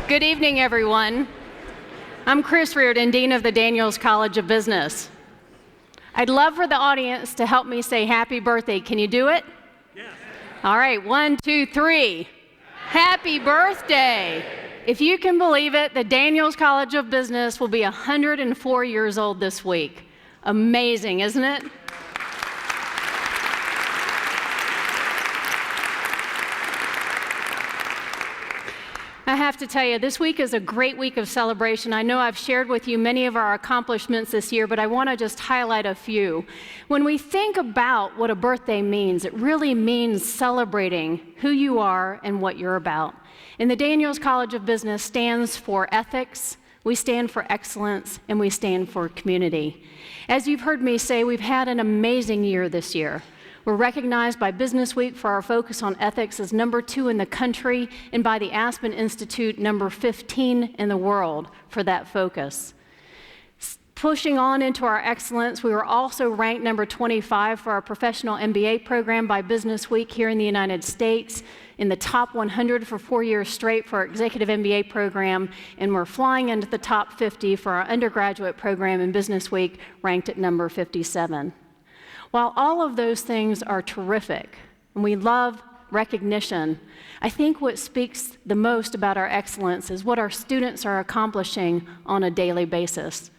Good evening, everyone. I'm Chris Reardon, Dean of the Daniels College of Business. I'd love for the audience to help me say happy birthday. Can you do it? Yes. All right, 1, 2, 3. Happy birthday. If you can believe it, the Daniels College of Business will be 104 years old this week. Amazing, isn't it? I have to tell you, this week is a great week of celebration. I know I've shared with you many of our accomplishments this year, but I want to just highlight a few. When we think about what a birthday means, it really means celebrating who you are and what you're about. And the Daniels College of Business stands for ethics, we stand for excellence, and we stand for community. As you've heard me say, we've had an amazing year this year. We're recognized by Business Week for our focus on ethics as number 2 in the country, and by the Aspen Institute, number 15 in the world for that focus. Pushing on into our excellence, we were also ranked number 25 for our professional MBA program by Business Week here in the United States, in the top 100 for 4 years straight for our executive MBA program, and we're flying into the top 50 for our undergraduate program in Business Week, ranked at number 57. While all of those things are terrific, and we love recognition, I think what speaks the most about our excellence is what our students are accomplishing on a daily basis.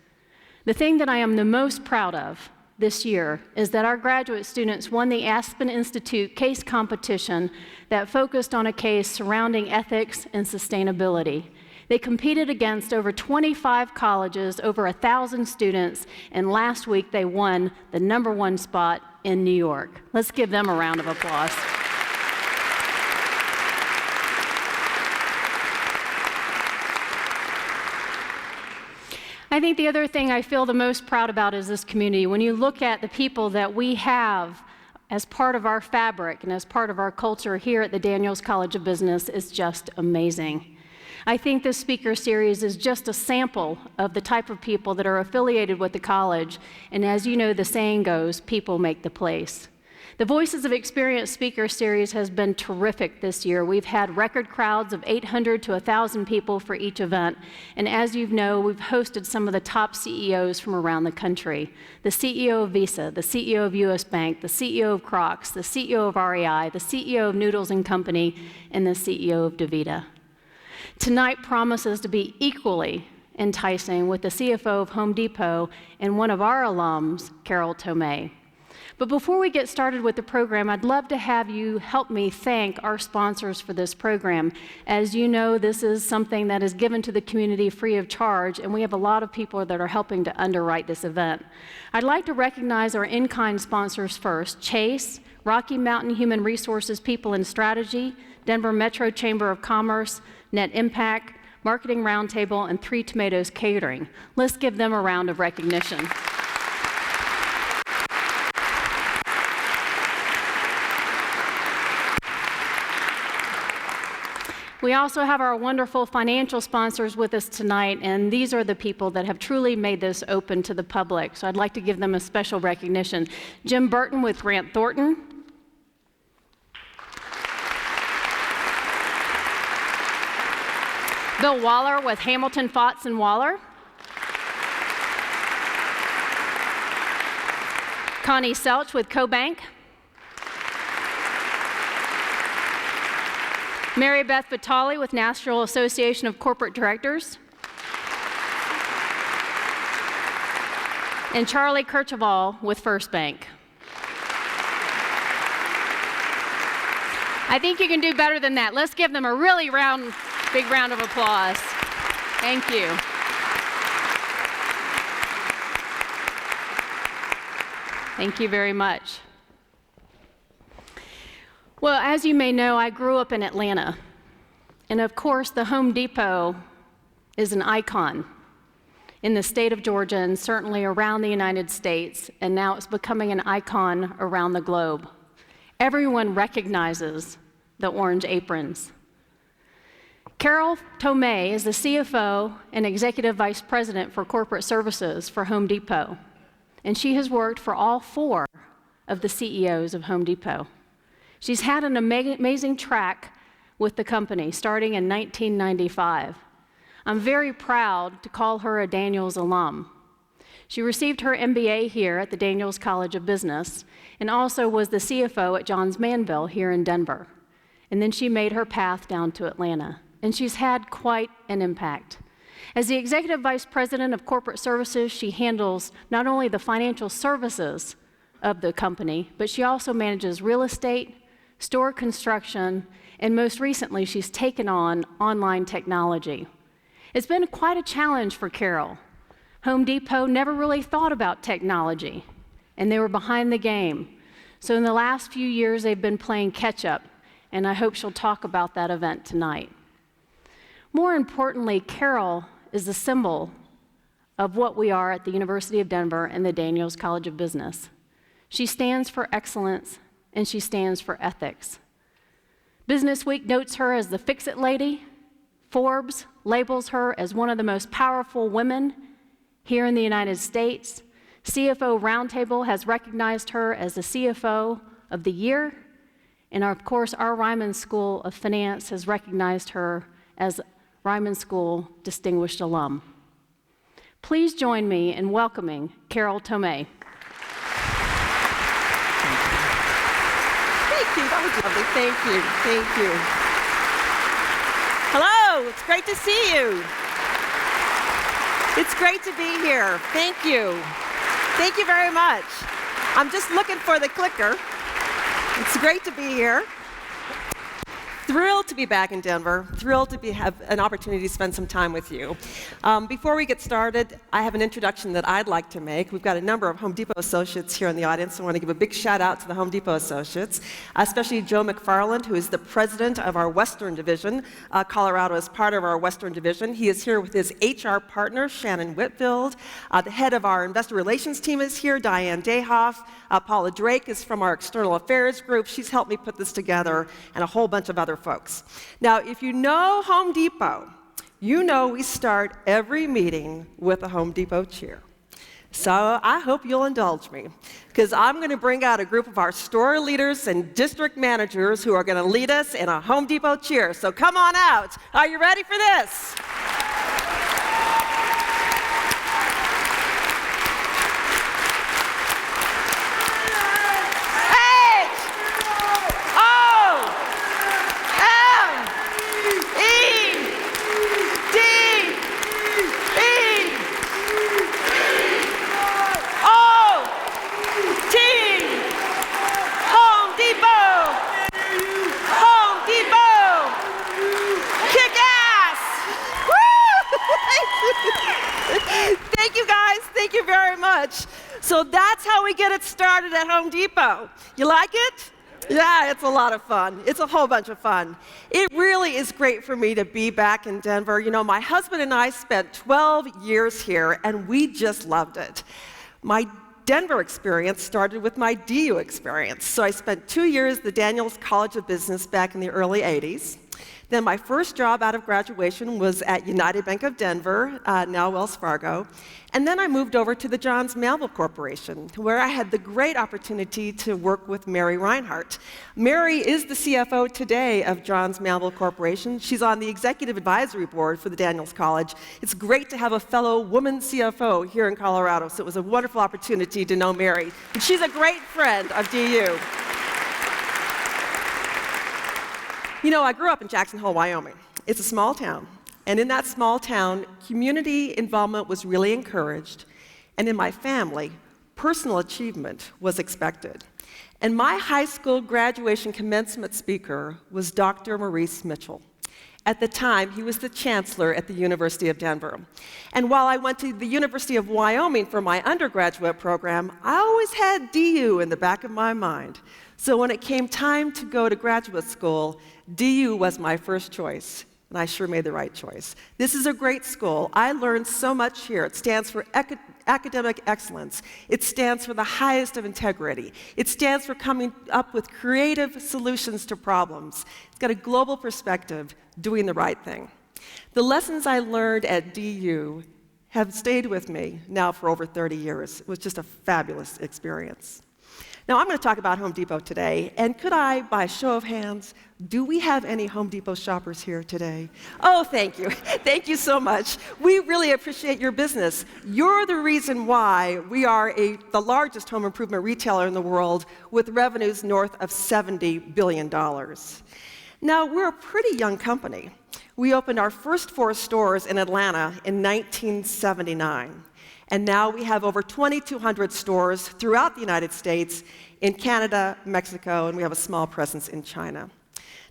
The thing that I am the most proud of this year is that our graduate students won the Aspen Institute case competition that focused on a case surrounding ethics and sustainability. They competed against over 25 colleges, over 1,000 students, and last week they won the number 1 spot in New York. Let's give them a round of applause. I think the other thing I feel the most proud about is this community. When you look at the people that we have as part of our fabric and as part of our culture here at the Daniels College of Business, it's just amazing. I think this speaker series is just a sample of the type of people that are affiliated with the college, and as you know, the saying goes, people make the place. The Voices of Experience speaker series has been terrific this year. We've had record crowds of 800 to 1,000 people for each event, and as you know, we've hosted some of the top CEOs from around the country. The CEO of Visa, the CEO of US Bank, the CEO of Crocs, the CEO of REI, the CEO of Noodles & Company, and the CEO of DaVita. Tonight promises to be equally enticing with the CFO of Home Depot and one of our alums, Carol Tomé. But before we get started with the program, I'd love to have you help me thank our sponsors for this program. As you know, this is something that is given to the community free of charge, and we have a lot of people that are helping to underwrite this event. I'd like to recognize our in-kind sponsors first: Chase, Rocky Mountain Human Resources People and Strategy, Denver Metro Chamber of Commerce, Net Impact, Marketing Roundtable, and 3 Tomatoes Catering. Let's give them a round of recognition. We also have our wonderful financial sponsors with us tonight, and these are the people that have truly made this open to the public. So I'd like to give them a special recognition. Jim Burton with Grant Thornton. Bill Waller with Hamilton, Fotts & Waller. Connie Selch with CoBank. Mary Beth Vitale with National Association of Corporate Directors. And Charlie Kirchhoff with First Bank. I think you can do better than that. Let's give them a really big round of applause. Thank you. Thank you very much. Well, as you may know, I grew up in Atlanta. And of course, the Home Depot is an icon in the state of Georgia and certainly around the United States, and now it's becoming an icon around the globe. Everyone recognizes the orange aprons. Carol Tomé is the CFO and Executive Vice President for Corporate Services for Home Depot, and she has worked for all 4 of the CEOs of Home Depot. She's had an amazing track with the company, starting in 1995. I'm very proud to call her a Daniels alum. She received her MBA here at the Daniels College of Business and also was the CFO at Johns Manville here in Denver. And then she made her path down to Atlanta, and she's had quite an impact. As the Executive Vice President of Corporate Services, she handles not only the financial services of the company, but she also manages real estate, store construction, and most recently, she's taken on online technology. It's been quite a challenge for Carol. Home Depot never really thought about technology, and they were behind the game. So in the last few years, they've been playing catch-up, and I hope she'll talk about that event tonight. More importantly, Carol is the symbol of what we are at the University of Denver and the Daniels College of Business. She stands for excellence, and she stands for ethics. Business Week notes her as the fix-it lady. Forbes labels her as one of the most powerful women here in the United States. CFO Roundtable has recognized her as the CFO of the Year. And of course, our Ryman School of Finance has recognized her as Ryman School Distinguished Alum. Please join me in welcoming Carol Tomé. Thank you, that was lovely, thank you, thank you. Hello, it's great to see you. It's great to be here, thank you. Thank you very much. I'm just looking for the clicker. It's great to be here. Thrilled to be back in Denver, thrilled to have an opportunity to spend some time with you. Before we get started, I have an introduction that I'd like to make. We've got a number of Home Depot associates here in the audience, so I want to give a big shout out to the Home Depot associates, especially Joe McFarland, who is the president of our Western Division. Colorado is part of our Western Division. He is here with his HR partner, Shannon Whitfield. The head of our investor relations team is here, Diane Dayhoff. Paula Drake is from our external affairs group. She's helped me put this together, and a whole bunch of other folks. Now, if you know Home Depot, you know we start every meeting with a Home Depot cheer. So I hope you'll indulge me, because I'm going to bring out a group of our store leaders and district managers who are going to lead us in a Home Depot cheer. So come on out. Are you ready for this? Thank you guys, thank you very much. So that's how we get it started at Home Depot. You like it? Yeah, it's a lot of fun. It's a whole bunch of fun. It really is great for me to be back in Denver. You know, my husband and I spent 12 years here, and we just loved it. My Denver experience started with my DU experience. So I spent 2 years at the Daniels College of Business back in the early 80s. Then my first job out of graduation was at United Bank of Denver, now Wells Fargo. And then I moved over to the Johns Manville Corporation, where I had the great opportunity to work with Mary Reinhardt. Mary is the CFO today of Johns Manville Corporation. She's on the executive advisory board for the Daniels College. It's great to have a fellow woman CFO here in Colorado, so it was a wonderful opportunity to know Mary. And she's a great friend of DU. You know, I grew up in Jackson Hole, Wyoming. It's a small town. And in that small town, community involvement was really encouraged. And in my family, personal achievement was expected. And my high school graduation commencement speaker was Dr. Maurice Mitchell. At the time, he was the chancellor at the University of Denver. And while I went to the University of Wyoming for my undergraduate program, I always had DU in the back of my mind. So when it came time to go to graduate school, DU was my first choice, and I sure made the right choice. This is a great school. I learned so much here. It stands for academic excellence. It stands for the highest of integrity. It stands for coming up with creative solutions to problems. It's got a global perspective, doing the right thing. The lessons I learned at DU have stayed with me now for over 30 years. It was just a fabulous experience. Now, I'm going to talk about Home Depot today, and could I, by a show of hands, do we have any Home Depot shoppers here today? Oh, thank you. Thank you so much. We really appreciate your business. You're the reason why we are the largest home improvement retailer in the world with revenues north of $70 billion. Now, we're a pretty young company. We opened our first 4 stores in Atlanta in 1979. And now we have over 2,200 stores throughout the United States, in Canada, Mexico, and we have a small presence in China.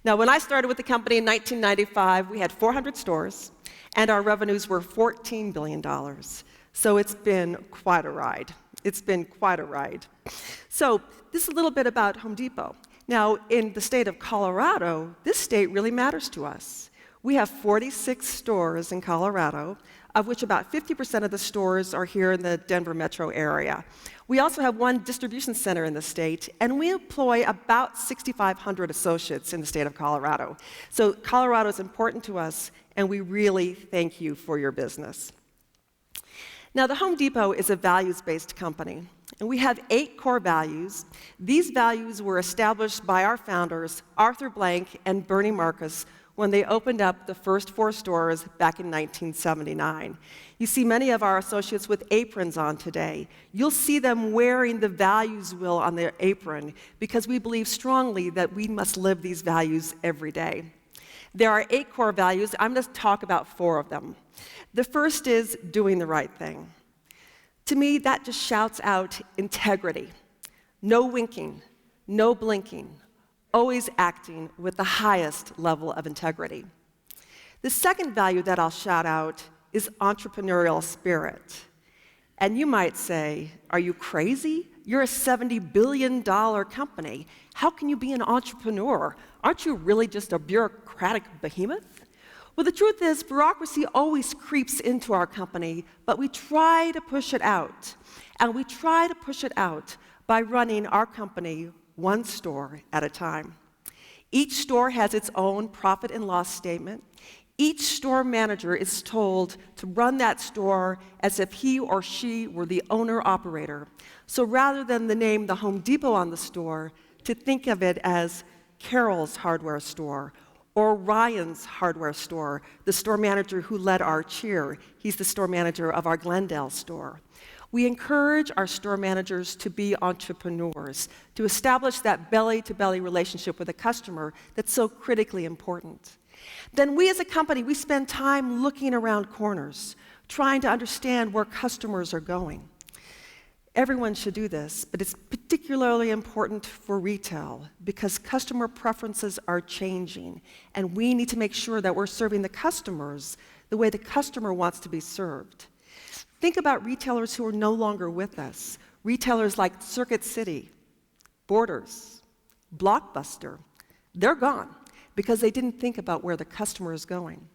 Now, when I started with the company in 1995, we had 400 stores, and our revenues were $14 billion. So it's been quite a ride. It's been quite a ride. So this is a little bit about Home Depot. Now, in the state of Colorado, this state really matters to us. We have 46 stores in Colorado, of which about 50% of the stores are here in the Denver metro area. We also have 1 distribution center in the state, and we employ about 6,500 associates in the state of Colorado. So Colorado is important to us, and we really thank you for your business. Now, the Home Depot is a values-based company, and we have 8 core values. These values were established by our founders, Arthur Blank and Bernie Marcus, when they opened up the first 4 stores back in 1979. You see many of our associates with aprons on today. You'll see them wearing the values wheel on their apron because we believe strongly that we must live these values every day. There are 8 core values. I'm going to talk about 4 of them. The first is doing the right thing. To me, that just shouts out integrity. No winking, no blinking, always acting with the highest level of integrity. The second value that I'll shout out is entrepreneurial spirit. And you might say, are you crazy? You're a $70 billion company. How can you be an entrepreneur? Aren't you really just a bureaucratic behemoth? Well, the truth is, bureaucracy always creeps into our company, but we try to push it out. And we try to push it out by running our company 1 store at a time. Each store has its own profit and loss statement. Each store manager is told to run that store as if he or she were the owner-operator. So rather than the name the Home Depot on the store, to think of it as Carol's hardware store or Ryan's hardware store, the store manager who led our cheer. He's the store manager of our Glendale store. We encourage our store managers to be entrepreneurs, to establish that belly-to-belly relationship with a customer that's so critically important. Then we as a company, we spend time looking around corners, trying to understand where customers are going. Everyone should do this, but it's particularly important for retail because customer preferences are changing, and we need to make sure that we're serving the customers the way the customer wants to be served. Think about retailers who are no longer with us. Retailers like Circuit City, Borders, Blockbuster. They're gone because they didn't think about where the customer is going.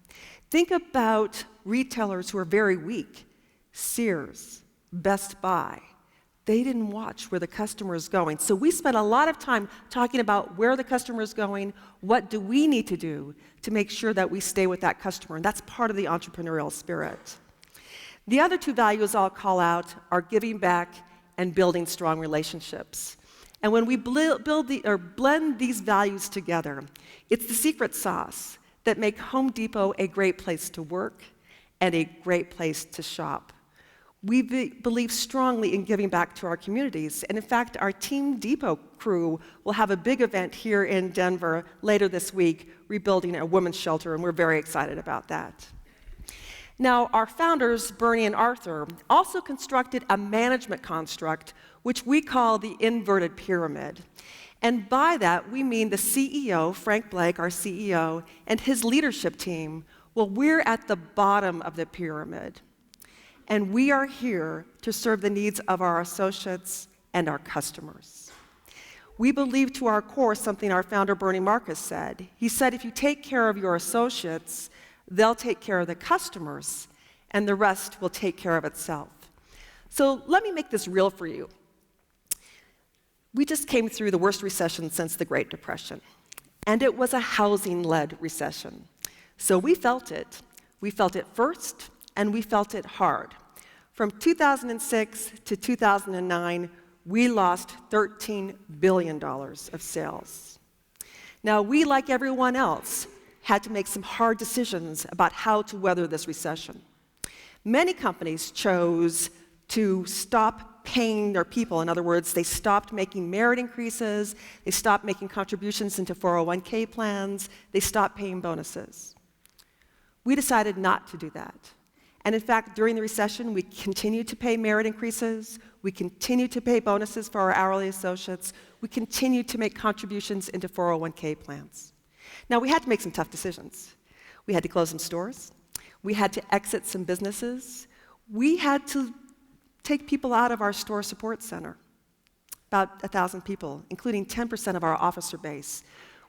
Think about retailers who are very weak. Sears, Best Buy. They didn't watch where the customer is going. So we spent a lot of time talking about where the customer is going, what do we need to do to make sure that we stay with that customer, and that's part of the entrepreneurial spirit. The other 2 values I'll call out are giving back and building strong relationships. And when we blend these values together, it's the secret sauce that make Home Depot a great place to work and a great place to shop. We believe strongly in giving back to our communities, and in fact, our Team Depot crew will have a big event here in Denver later this week, rebuilding a women's shelter, and we're very excited about that. Now, our founders, Bernie and Arthur, also constructed a management construct which we call the inverted pyramid. And by that, we mean the CEO, Frank Blake, our CEO, and his leadership team. Well, we're at the bottom of the pyramid. And we are here to serve the needs of our associates and our customers. We believe to our core something our founder, Bernie Marcus, said. He said, if you take care of your associates, they'll take care of the customers, and the rest will take care of itself. So let me make this real for you. We just came through the worst recession since the Great Depression, and it was a housing-led recession. So we felt it. We felt it first, and we felt it hard. From 2006 to 2009, we lost $13 billion of sales. Now, we, like everyone else, had to make some hard decisions about how to weather this recession. Many companies chose to stop paying their people. In other words, they stopped making merit increases, they stopped making contributions into 401k plans, they stopped paying bonuses. We decided not to do that. And in fact, during the recession, we continued to pay merit increases, we continued to pay bonuses for our hourly associates, we continued to make contributions into 401k plans. Now, we had to make some tough decisions. We had to close some stores, we had to exit some businesses, we had to take people out of our store support center, about 1,000 people, including 10% of our officer base.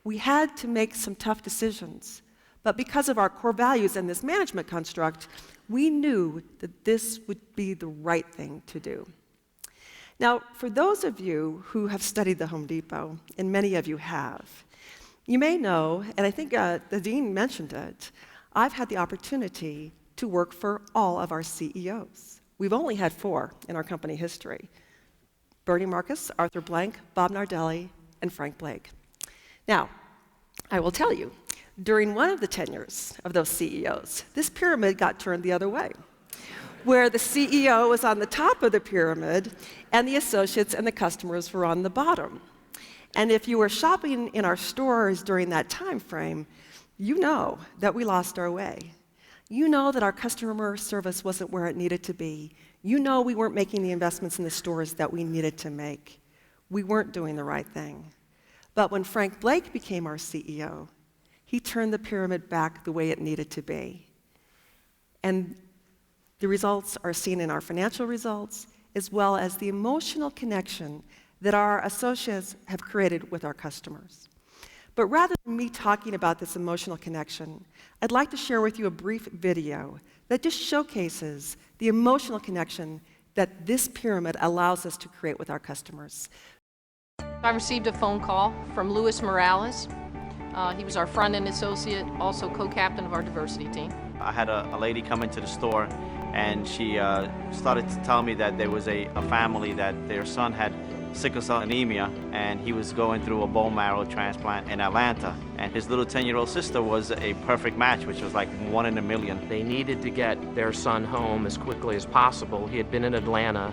We had to make some tough decisions, but because of our core values and this management construct, we knew that this would be the right thing to do. Now, for those of you who have studied the Home Depot, and many of you have, you may know, and I think the dean mentioned it, I've had the opportunity to work for all of our CEOs. We've only had 4 in our company history: Bernie Marcus, Arthur Blank, Bob Nardelli, and Frank Blake. Now, I will tell you, during one of the tenures of those CEOs, this pyramid got turned the other way, where the CEO was on the top of the pyramid and the associates and the customers were on the bottom. And if you were shopping in our stores during that time frame, you know that we lost our way. You know that our customer service wasn't where it needed to be. You know we weren't making the investments in the stores that we needed to make. We weren't doing the right thing. But when Frank Blake became our CEO, he turned the pyramid back the way it needed to be. And the results are seen in our financial results, as well as the emotional connection that our associates have created with our customers. But rather than me talking about this emotional connection, I'd like to share with you a brief video that just showcases the emotional connection that this pyramid allows us to create with our customers. I received a phone call from Luis Morales. He was our front-end associate, also co-captain of our diversity team. I had a lady come into the store, and she started to tell me that there was a family that their son had sickle cell anemia, and he was going through a bone marrow transplant in Atlanta. And his little 10-year-old sister was a perfect match, which was like 1 in a million. They needed to get their son home as quickly as possible. He had been in Atlanta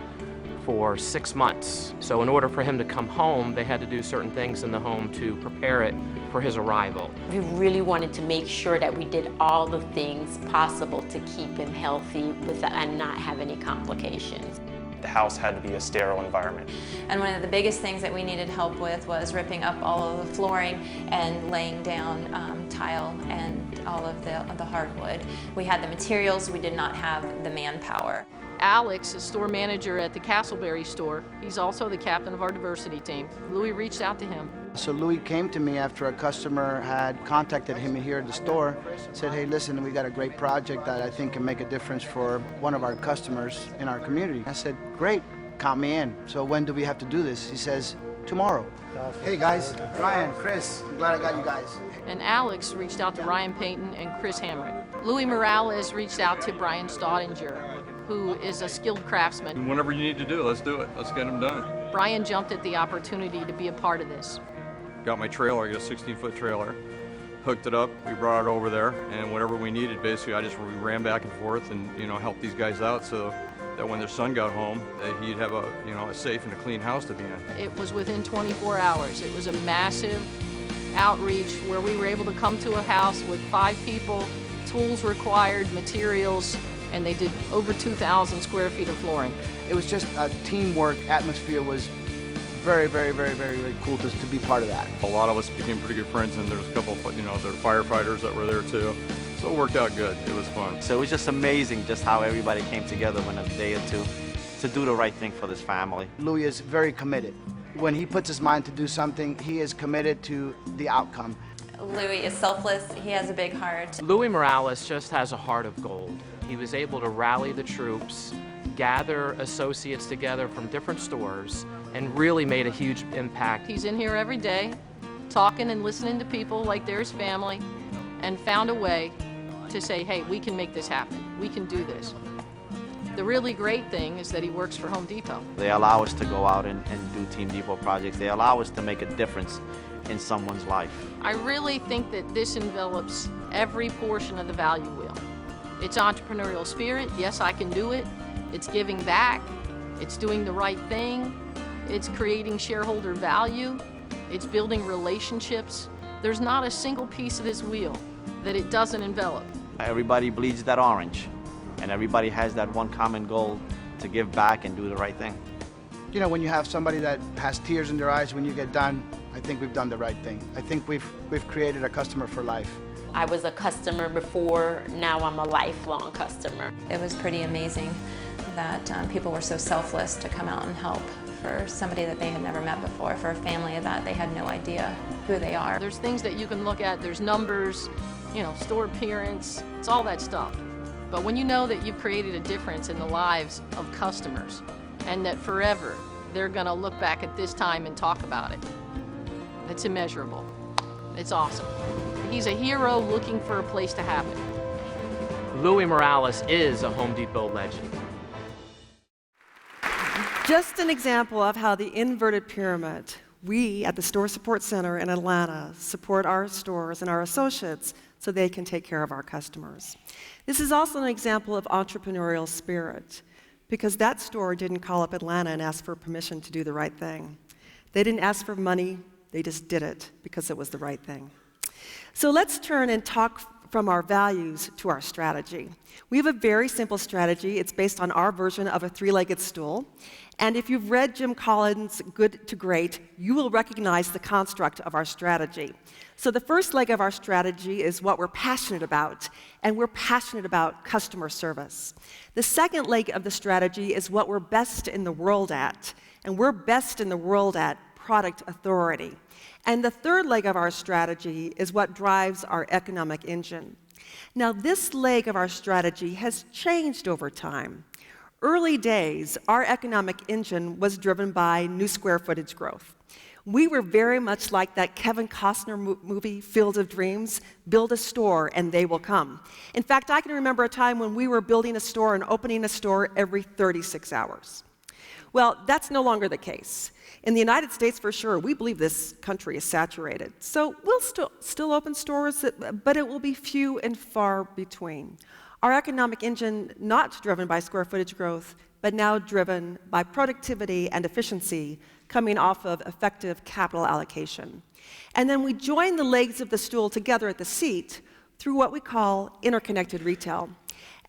for 6 months. So in order for him to come home, they had to do certain things in the home to prepare it for his arrival. We really wanted to make sure that we did all the things possible to keep him healthy and not have any complications. The house had to be a sterile environment. And one of the biggest things that we needed help with was ripping up all of the flooring and laying down tile and all of the hardwood. We had the materials, we did not have the manpower. Alex, a store manager at the Castleberry store, he's also the captain of our diversity team. Louis reached out to him. So Louis came to me after a customer had contacted him here at the store, said, hey, listen, we got a great project that I think can make a difference for one of our customers in our community. I said, great, count me in. So when do we have to do this? He says, tomorrow. Hey guys, Ryan, Chris, I'm glad I got you guys. And Alex reached out to Ryan Payton and Chris Hamrick. Louis Morales reached out to Brian Staudinger, who is a skilled craftsman. Whatever you need to do, let's do it. Let's get them done. Brian jumped at the opportunity to be a part of this. Got my trailer, I got a 16-foot trailer, hooked it up, we brought it over there, and whatever we needed, basically, we ran back and forth and, helped these guys out so that when their son got home, that he'd have a safe and a clean house to be in. It was within 24 hours. It was a massive outreach where we were able to come to a house with 5 people, tools required, materials, and they did over 2,000 square feet of flooring. It was just a teamwork atmosphere. Was very, very, very, very, very cool to be part of that. A lot of us became pretty good friends, and there was a couple of, there were firefighters that were there too. So it worked out good. It was fun. So it was just amazing just how everybody came together in a day or two to do the right thing for this family. Louis is very committed. When he puts his mind to do something, he is committed to the outcome. Louis is selfless, he has a big heart. Louis Morales just has a heart of gold. He was able to rally the troops, gather associates together from different stores, and really made a huge impact. He's in here every day, talking and listening to people like they're his family, and found a way to say, hey, we can make this happen. We can do this. The really great thing is that he works for Home Depot. They allow us to go out and do Team Depot projects. They allow us to make a difference in someone's life. I really think that this envelops every portion of the value wheel. It's entrepreneurial spirit. Yes, I can do it. It's giving back. It's doing the right thing. It's creating shareholder value. It's building relationships. There's not a single piece of this wheel that it doesn't envelop. Everybody bleeds that orange, and everybody has that one common goal to give back and do the right thing. You know, when you have somebody that has tears in their eyes when you get done, I think we've done the right thing. I think we've created a customer for life. I was a customer before, now I'm a lifelong customer. It was pretty amazing that people were so selfless to come out and help for somebody that they had never met before, for a family that they had no idea who they are. There's things that you can look at. There's numbers, store appearance. It's all that stuff. But when you know that you've created a difference in the lives of customers and that forever they're going to look back at this time and talk about it, it's immeasurable. It's awesome. He's a hero looking for a place to happen. Louis Morales is a Home Depot legend. Just an example of how the inverted pyramid, we at the Store Support Center in Atlanta support our stores and our associates so they can take care of our customers. This is also an example of entrepreneurial spirit, because that store didn't call up Atlanta and ask for permission to do the right thing. They didn't ask for money, they just did it because it was the right thing. So let's turn and talk from our values to our strategy. We have a very simple strategy. It's based on our version of a three-legged stool. And if you've read Jim Collins' Good to Great, you will recognize the construct of our strategy. So the first leg of our strategy is what we're passionate about, and we're passionate about customer service. The second leg of the strategy is what we're best in the world at, and we're best in the world at product authority. And the third leg of our strategy is what drives our economic engine. Now, this leg of our strategy has changed over time. Early days, our economic engine was driven by new square footage growth. We were very much like that Kevin Costner movie, Field of Dreams, build a store and they will come. In fact, I can remember a time when we were building a store and opening a store every 36 hours. Well, that's no longer the case. In the United States, for sure, we believe this country is saturated. So we'll still open stores, but it will be few and far between. Our economic engine not driven by square footage growth, but now driven by productivity and efficiency coming off of effective capital allocation. And then we join the legs of the stool together at the seat through what we call interconnected retail.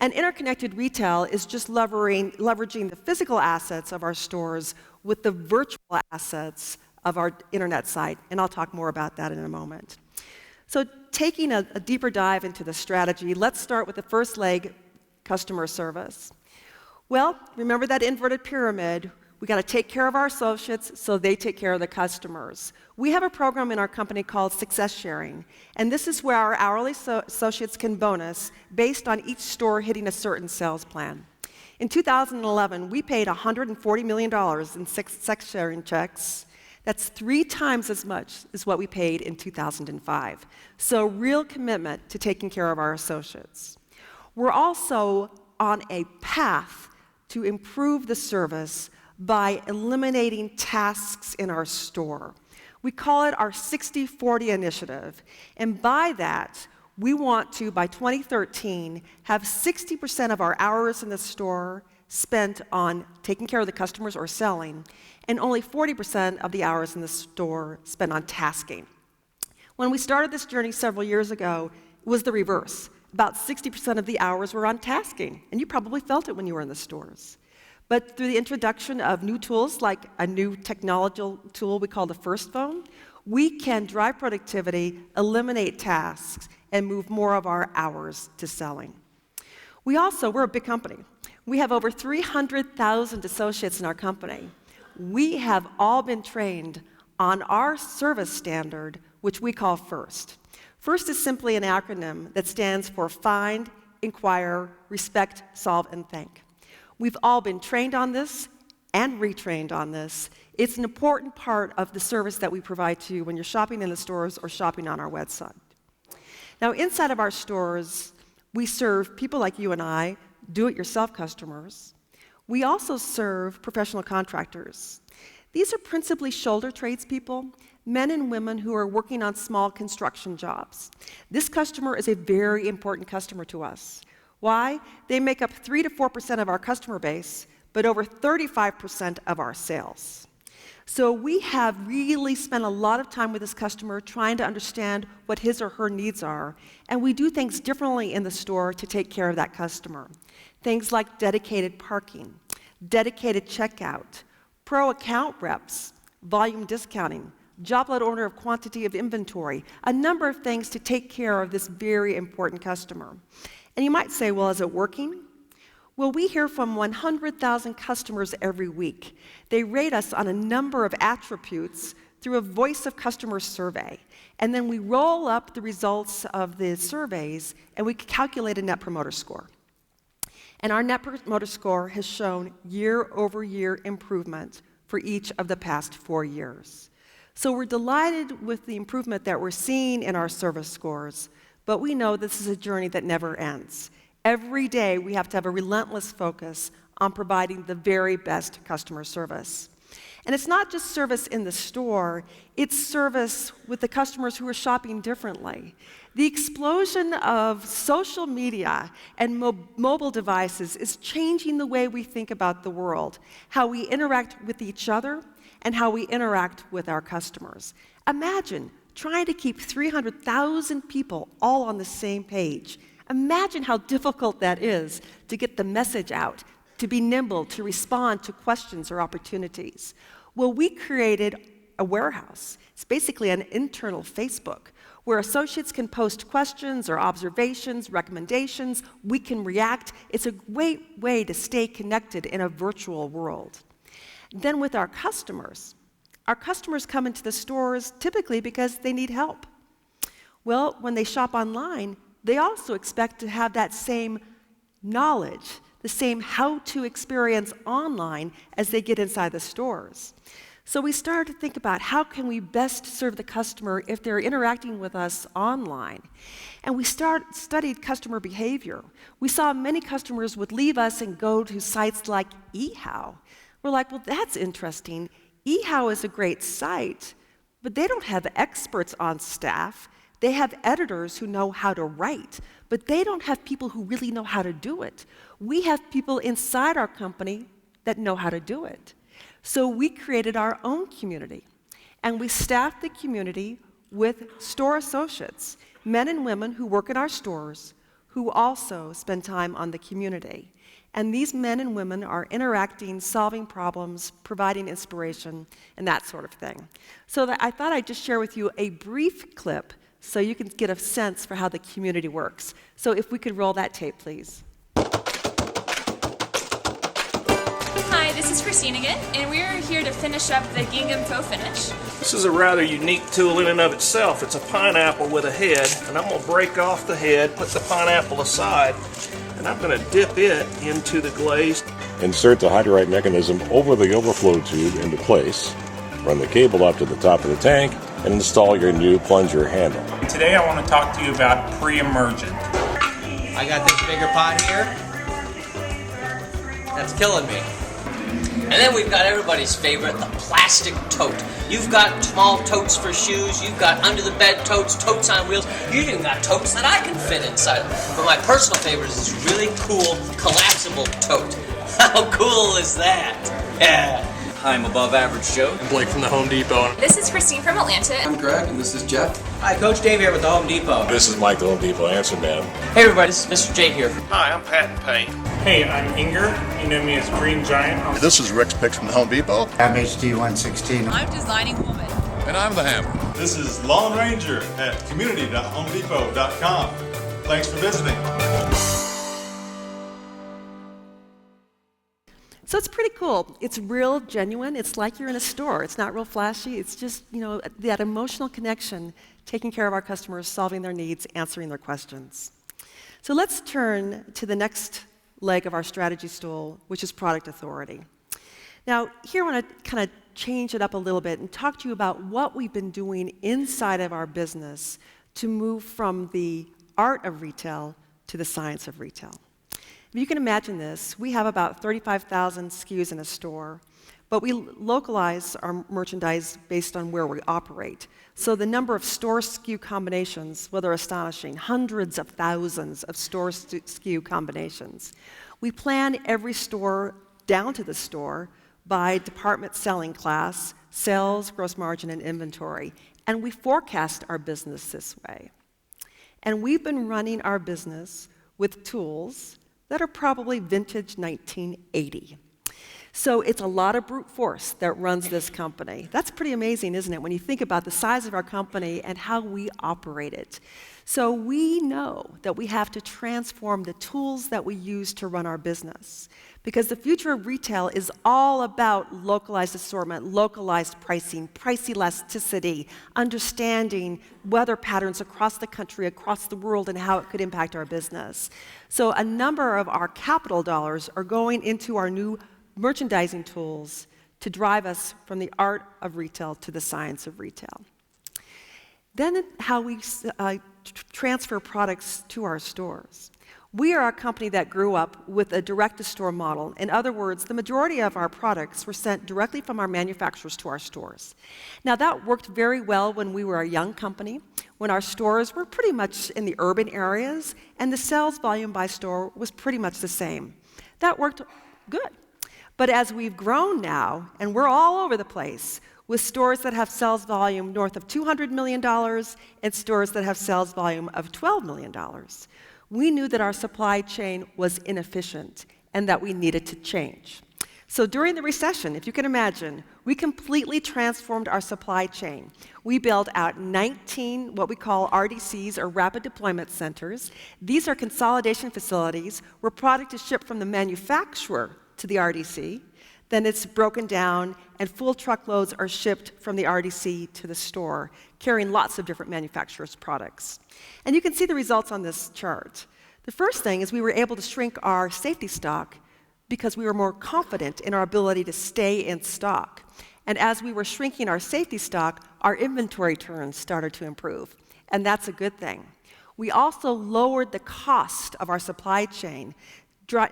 And interconnected retail is just leveraging the physical assets of our stores with the virtual assets of our internet site. And I'll talk more about that in a moment. So taking a deeper dive into the strategy, let's start with the first leg, customer service. Well, remember that inverted pyramid. We got to take care of our associates so they take care of the customers. We have a program in our company called Success Sharing, and this is where our hourly associates can bonus based on each store hitting a certain sales plan. In 2011, we paid $140 million in success sharing checks. That's 3 times as much as what we paid in 2005. So real commitment to taking care of our associates. We're also on a path to improve the service by eliminating tasks in our store. We call it our 60-40 initiative. And by that, we want to, by 2013, have 60% of our hours in the store spent on taking care of the customers or selling, and only 40% of the hours in the store spent on tasking. When we started this journey several years ago, it was the reverse. About 60% of the hours were on tasking, and you probably felt it when you were in the stores. But through the introduction of new tools, like a new technological tool we call the First Phone, we can drive productivity, eliminate tasks, and move more of our hours to selling. We're a big company. We have over 300,000 associates in our company. We have all been trained on our service standard, which we call FIRST. FIRST is simply an acronym that stands for Find, Inquire, Respect, Solve, and Thank. We've all been trained on this and retrained on this. It's an important part of the service that we provide to you when you're shopping in the stores or shopping on our website. Now, inside of our stores, we serve people like you and I, do-it-yourself customers, We also serve professional contractors. These are principally shoulder tradespeople, men and women who are working on small construction jobs. This customer is a very important customer to us. Why? They make up 3 to 4% of our customer base, but over 35% of our sales. So we have really spent a lot of time with this customer trying to understand what his or her needs are, and we do things differently in the store to take care of that customer. Things like dedicated parking, dedicated checkout, pro account reps, volume discounting, job lot order of quantity of inventory, a number of things to take care of this very important customer. And you might say, well, is it working? Well, we hear from 100,000 customers every week. They rate us on a number of attributes through a voice of customer survey. And then we roll up the results of the surveys and we calculate a Net Promoter Score. And our Net Promoter Score has shown year-over-year improvement for each of the past 4 years. So we're delighted with the improvement that we're seeing in our service scores, but we know this is a journey that never ends. Every day we have to have a relentless focus on providing the very best customer service. And it's not just service in the store, it's service with the customers who are shopping differently. The explosion of social media and mobile devices is changing the way we think about the world, how we interact with each other, and how we interact with our customers. Imagine trying to keep 300,000 people all on the same page. Imagine how difficult that is to get the message out, to be nimble, to respond to questions or opportunities. Well, we created a warehouse. It's basically an internal Facebook where associates can post questions or observations, recommendations. We can react. It's a great way to stay connected in a virtual world. Then with our customers come into the stores typically because they need help. Well, when they shop online, they also expect to have that same knowledge, the same how-to experience online as they get inside the stores. So we started to think about how can we best serve the customer if they're interacting with us online. And we studied customer behavior. We saw many customers would leave us and go to sites like eHow. We're like, well, that's interesting. eHow is a great site, but they don't have experts on staff. They have editors who know how to write, but they don't have people who really know how to do it. We have people inside our company that know how to do it. So we created our own community, and we staffed the community with store associates, men and women who work in our stores, who also spend time on the community. And these men and women are interacting, solving problems, providing inspiration, and that sort of thing. So I thought I'd just share with you a brief clip so you can get a sense for how the community works. So if we could roll that tape, please. Hi, this is Christine again, and we're here to finish up the gingham faux finish. This is a rather unique tool in and of itself. It's a pineapple with a head, and I'm going to break off the head, put the pineapple aside, and I'm going to dip it into the glaze. Insert the Hydrite mechanism over the overflow tube into place, run the cable up to the top of the tank, and install your new plunger handle. Today I want to talk to you about pre-emergent. I got this bigger pot here. That's killing me. And then we've got everybody's favorite, the plastic tote. You've got small totes for shoes, you've got under the bed totes, totes on wheels, you even got totes that I can fit inside. But my personal favorite is this really cool collapsible tote. How cool is that? Yeah. Hi, I'm Above Average Joe. I'm Blake from the Home Depot. This is Christine from Atlanta. I'm Greg, and this is Jeff. Hi, Coach Dave here with the Home Depot. This is Mike, the Home Depot Answer Man. Hey everybody, this is Mr. J here. Hi, I'm Pat Payne. Hey, I'm Inger. You know me as Green Giant. This is Rick's Picks from the Home Depot. I'm HD116. I'm Designing Woman. And I'm the Hammer. This is Lawn Ranger at community.homedepot.com. Thanks for visiting. So it's pretty cool. It's real, genuine. It's like you're in a store. It's not real flashy. It's just, that emotional connection, taking care of our customers, solving their needs, answering their questions. So let's turn to the next leg of our strategy stool, which is product authority. Now, here I want to kind of change it up a little bit and talk to you about what we've been doing inside of our business to move from the art of retail to the science of retail. If you can imagine this, we have about 35,000 SKUs in a store, but we localize our merchandise based on where we operate. So the number of store SKU combinations, well, they're astonishing, hundreds of thousands of store SKU combinations. We plan every store down to the store by department selling class, sales, gross margin, and inventory. And we forecast our business this way. And we've been running our business with tools that are probably vintage 1980. So it's a lot of brute force that runs this company. That's pretty amazing, isn't it, when you think about the size of our company and how we operate it. So we know that we have to transform the tools that we use to run our business, because the future of retail is all about localized assortment, localized pricing, price elasticity, understanding weather patterns across the country, across the world, and how it could impact our business. So a number of our capital dollars are going into our new merchandising tools to drive us from the art of retail to the science of retail. Then how we transfer products to our stores. We are a company that grew up with a direct-to-store model. In other words, the majority of our products were sent directly from our manufacturers to our stores. Now, that worked very well when we were a young company, when our stores were pretty much in the urban areas, and the sales volume by store was pretty much the same. That worked good. But as we've grown now, and we're all over the place, with stores that have sales volume north of $200 million and stores that have sales volume of $12 million, we knew that our supply chain was inefficient and that we needed to change. So during the recession, if you can imagine, we completely transformed our supply chain. We built out 19 what we call RDCs, or Rapid Deployment Centers. These are consolidation facilities where product is shipped from the manufacturer to the RDC, then it's broken down, and full truckloads are shipped from the RDC to the store, carrying lots of different manufacturers' products. And you can see the results on this chart. The first thing is we were able to shrink our safety stock because we were more confident in our ability to stay in stock. And as we were shrinking our safety stock, our inventory turns started to improve, and that's a good thing. We also lowered the cost of our supply chain,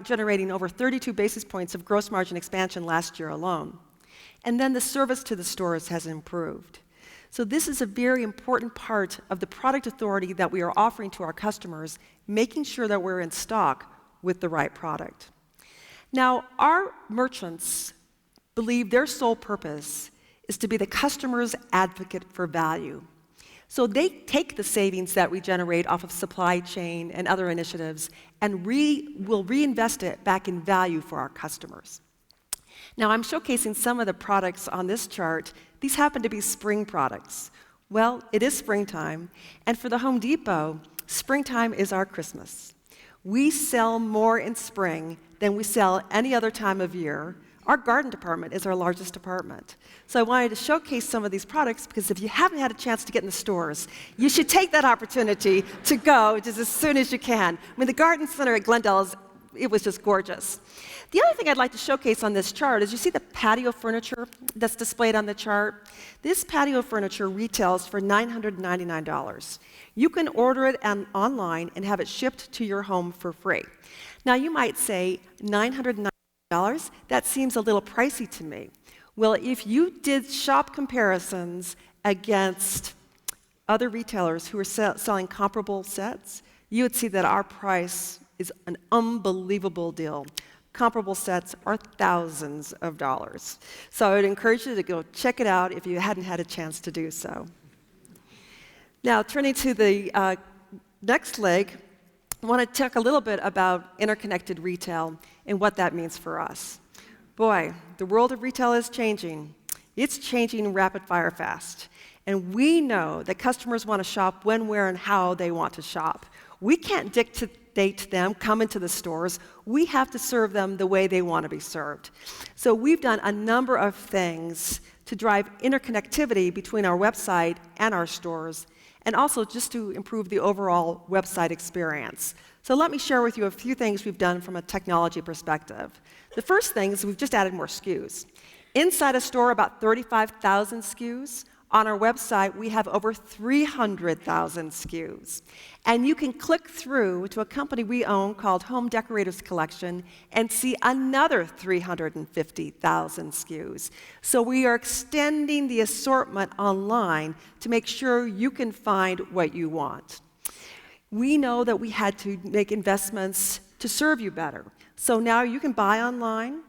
generating over 32 basis points of gross margin expansion last year alone. And then the service to the stores has improved. So this is a very important part of the product authority that we are offering to our customers, making sure that we're in stock with the right product. Now, our merchants believe their sole purpose is to be the customer's advocate for value. So they take the savings that we generate off of supply chain and other initiatives and will reinvest it back in value for our customers. Now, I'm showcasing some of the products on this chart. These happen to be spring products. Well, it is springtime, and for the Home Depot, springtime is our Christmas. We sell more in spring than we sell any other time of year. Our garden department is our largest department. So I wanted to showcase some of these products because if you haven't had a chance to get in the stores, you should take that opportunity to go just as soon as you can. I mean, the garden center at Glendale, it was just gorgeous. The other thing I'd like to showcase on this chart is you see the patio furniture that's displayed on the chart. This patio furniture retails for $999. You can order it online and have it shipped to your home for free. Now, you might say $999. That seems a little pricey to me. Well, if you did shop comparisons against other retailers who are selling comparable sets, you would see that our price is an unbelievable deal. Comparable sets are thousands of dollars. So I would encourage you to go check it out if you hadn't had a chance to do so. Now, turning to the next leg, I want to talk a little bit about interconnected retail and what that means for us. Boy, the world of retail is changing. It's changing rapid fire fast. And we know that customers want to shop when, where, and how they want to shop. We can't dictate to them, come into the stores. We have to serve them the way they want to be served. So we've done a number of things to drive interconnectivity between our website and our stores, and also just to improve the overall website experience. So let me share with you a few things we've done from a technology perspective. The first thing is we've just added more SKUs. Inside a store, about 35,000 SKUs. On our website, we have over 300,000 SKUs. And you can click through to a company we own called Home Decorators Collection and see another 350,000 SKUs. So we are extending the assortment online to make sure you can find what you want. We know that we had to make investments to serve you better. So now you can buy online,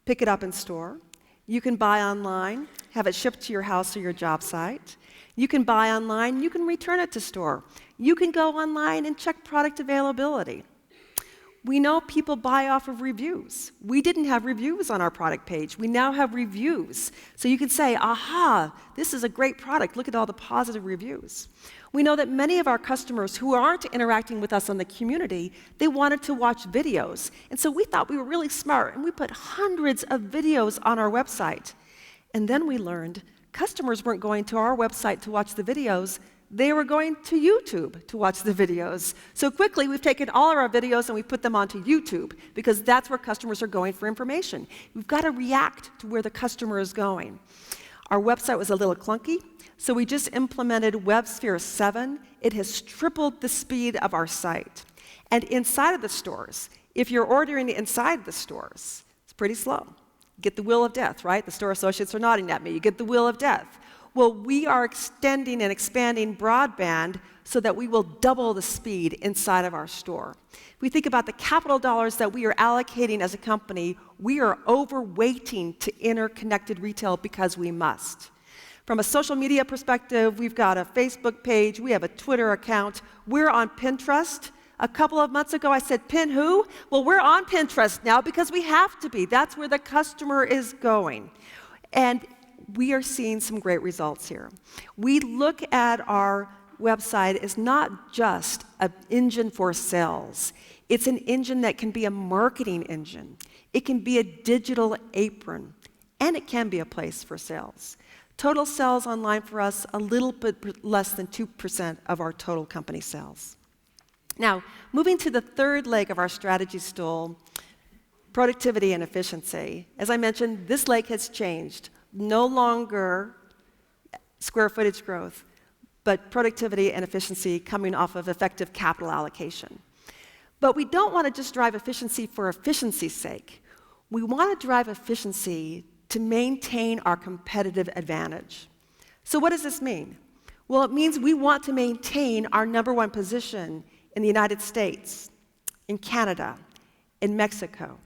pick it up in store. You can buy online, have it shipped to your house or your job site. You can buy online, you can return it to store. You can go online and check product availability. We know people buy off of reviews. We didn't have reviews on our product page. We now have reviews. So you can say, aha, this is a great product. Look at all the positive reviews. We know that many of our customers who aren't interacting with us on the community, they wanted to watch videos. And so we thought we were really smart, and we put hundreds of videos on our website. And then we learned customers weren't going to our website to watch the videos. They were going to YouTube to watch the videos. So quickly, we've taken all of our videos and we put them onto YouTube because that's where customers are going for information. We've got to react to where the customer is going. Our website was a little clunky, so we just implemented WebSphere 7. It has tripled the speed of our site. And inside of the stores, if you're ordering inside the stores, it's pretty slow. You get the wheel of death, right? The store associates are nodding at me. You get the wheel of death. Well, we are extending and expanding broadband so that we will double the speed inside of our store. If we think about the capital dollars that we are allocating as a company, we are overweighting to interconnected retail because we must. From a social media perspective, we've got a Facebook page, we have a Twitter account, we're on Pinterest. A couple of months ago, I said, Pin who? Well, we're on Pinterest now because we have to be. That's where the customer is going. And we are seeing some great results here. We look at our website as not just an engine for sales. It's an engine that can be a marketing engine. It can be a digital apron, and it can be a place for sales. Total sales online for us, a little bit less than 2% of our total company sales. Now, moving to the third leg of our strategy stool, productivity and efficiency. As I mentioned, this leg has changed. No longer square footage growth, but productivity and efficiency coming off of effective capital allocation. But we don't want to just drive efficiency for efficiency's sake. We want to drive efficiency to maintain our competitive advantage. So what does this mean? Well, it means we want to maintain our #1 position in the United States, in Canada, in Mexico.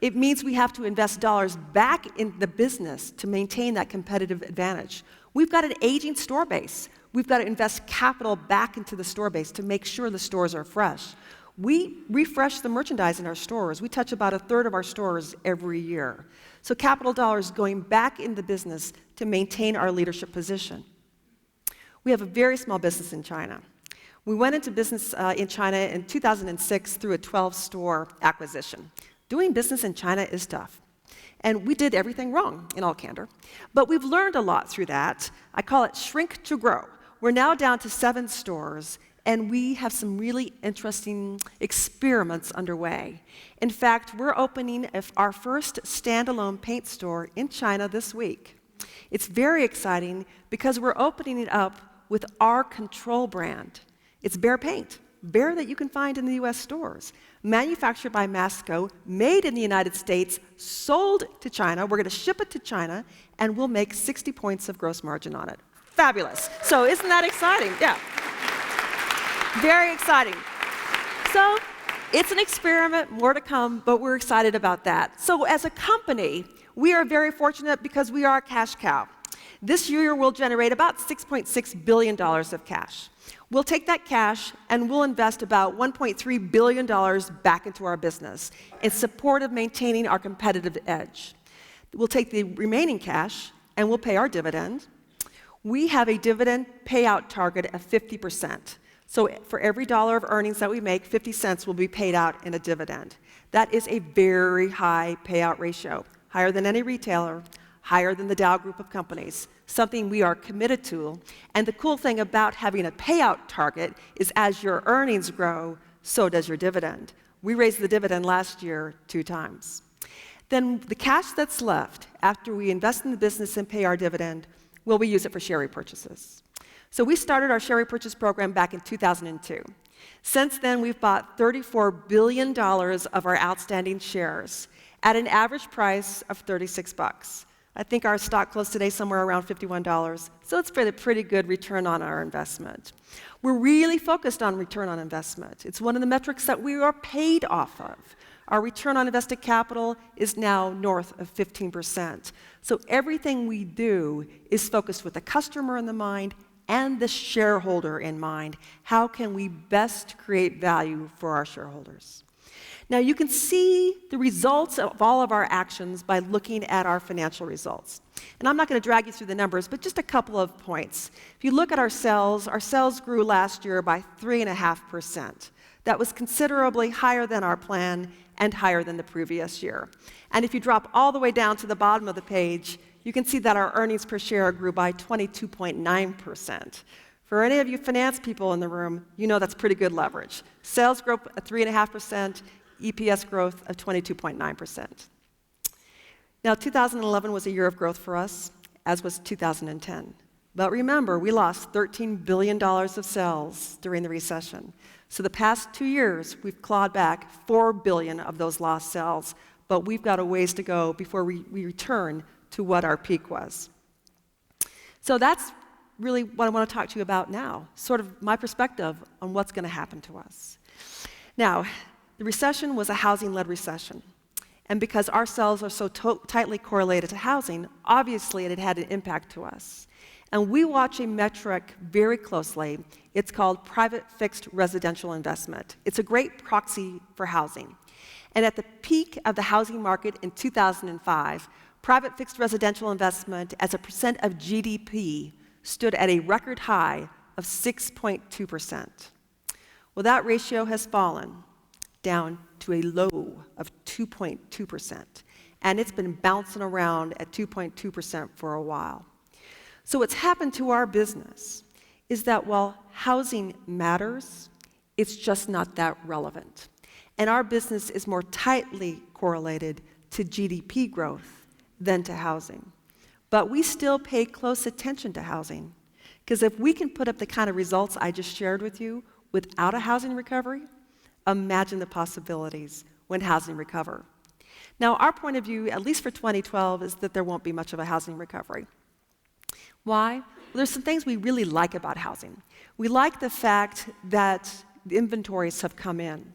It means we have to invest dollars back in the business to maintain that competitive advantage. We've got an aging store base. We've got to invest capital back into the store base to make sure the stores are fresh. We refresh the merchandise in our stores. We touch about 1/3 of our stores every year. So capital dollars going back in the business to maintain our leadership position. We have a very small business in China. We went into business in China in 2006 through a 12-store acquisition. Doing business in China is tough. And we did everything wrong, in all candor. But we've learned a lot through that. I call it shrink to grow. We're now down to 7 stores, and we have some really interesting experiments underway. In fact, we're opening our first standalone paint store in China this week. It's very exciting because we're opening it up with our control brand. It's Behr paint, Behr that you can find in the US stores. Manufactured by Masco, made in the United States, sold to China. We're going to ship it to China, and we'll make 60 points of gross margin on it. Fabulous. So isn't that exciting? Yeah. Very exciting. So it's an experiment, more to come, but we're excited about that. So as a company, we are very fortunate because we are a cash cow. This year, we'll generate about $6.6 billion of cash. We'll take that cash and we'll invest about $1.3 billion back into our business in support of maintaining our competitive edge. We'll take the remaining cash and we'll pay our dividend. We have a dividend payout target of 50%. So for every dollar of earnings that we make, 50 cents will be paid out in a dividend. That is a very high payout ratio, higher than any retailer, higher than the Dow Group of companies, something we are committed to. And the cool thing about having a payout target is as your earnings grow, so does your dividend. We raised the dividend last year 2 times. Then the cash that's left after we invest in the business and pay our dividend, Will we use it for share repurchases? So we started our share repurchase program back in 2002. Since then, we've bought $34 billion of our outstanding shares at an average price of 36 bucks. I think our stock closed today somewhere around $51, so it's been a pretty good return on our investment. We're really focused on return on investment. It's one of the metrics that we are paid off of. Our return on invested capital is now north of 15%. So everything we do is focused with the customer in the mind and the shareholder in mind. How can we best create value for our shareholders? Now, you can see the results of all of our actions by looking at our financial results. And I'm not going to drag you through the numbers, but just a couple of points. If you look at our sales grew last year by 3.5%. That was considerably higher than our plan and higher than the previous year. And if you drop all the way down to the bottom of the page, you can see that our earnings per share grew by 22.9%. For any of you finance people in the room, you know that's pretty good leverage. Sales growth at 3.5%, EPS growth of 22.9%. Now, 2011 was a year of growth for us, as was 2010. But remember, we lost $13 billion of sales during the recession. So the past 2 years, we've clawed back $4 billion of those lost sales, but we've got a ways to go before we return to what our peak was. So that's really what I want to talk to you about now, sort of my perspective on what's going to happen to us. Now, the recession was a housing-led recession. And because our sales are so tightly correlated to housing, obviously it had an impact to us. And we watch a metric very closely. It's called private fixed residential investment. It's a great proxy for housing. And at the peak of the housing market in 2005, private fixed residential investment as a percent of GDP stood at a record high of 6.2%. Well, that ratio has fallen down to a low of 2.2%. And it's been bouncing around at 2.2% for a while. So what's happened to our business is that while housing matters, it's just not that relevant. And our business is more tightly correlated to GDP growth than to housing. But we still pay close attention to housing, because if we can put up the kind of results I just shared with you without a housing recovery, imagine the possibilities when housing recovers. Now, our point of view, at least for 2012, is that there won't be much of a housing recovery. Why? Well, there's some things we really like about housing. We like the fact that the inventories have come in.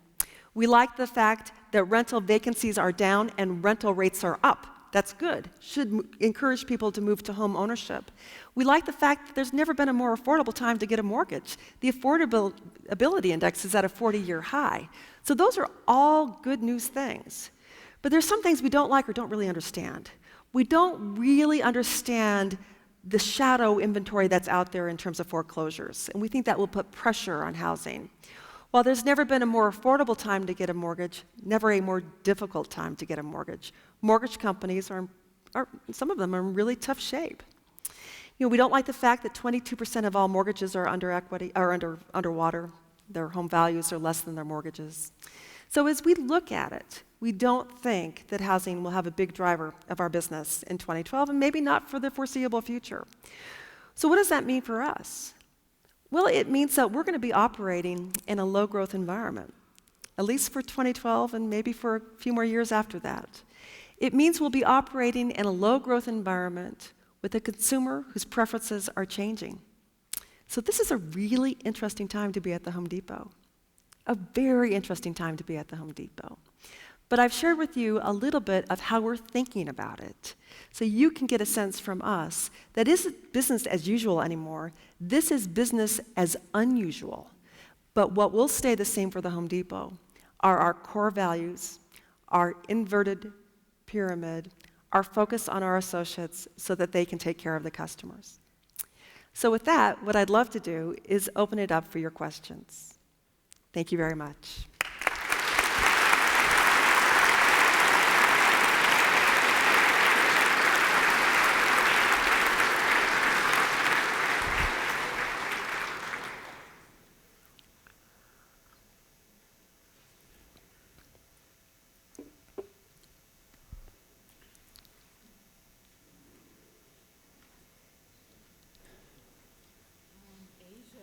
We like the fact that rental vacancies are down and rental rates are up. That's good. Should encourage people to move to home ownership. We like the fact that there's never been a more affordable time to get a mortgage. The affordability index is at a 40-year high. So those are all good news things. But there's some things we don't like or don't really understand. We don't really understand the shadow inventory that's out there in terms of foreclosures, and we think that will put pressure on housing. While there's never been a more affordable time to get a mortgage, never a more difficult time to get a mortgage. Mortgage companies are some of them are in really tough shape. You know, we don't like the fact that 22% of all mortgages are underwater. Their home values are less than their mortgages. So as we look at it, we don't think that housing will have a big driver of our business in 2012, and maybe not for the foreseeable future. So what does that mean for us? Well, it means that we're going to be operating in a low-growth environment, at least for 2012 and maybe for a few more years after that. It means we'll be operating in a low-growth environment with a consumer whose preferences are changing. So this is a really interesting time to be at the Home Depot, a very interesting time to be at the Home Depot. But I've shared with you a little bit of how we're thinking about it, so you can get a sense from us that isn't business as usual anymore. This is business as unusual. But what will stay the same for the Home Depot are our core values, our inverted pyramid, our focus on our associates so that they can take care of the customers. So with that, what I'd love to do is open it up for your questions. Thank you very much.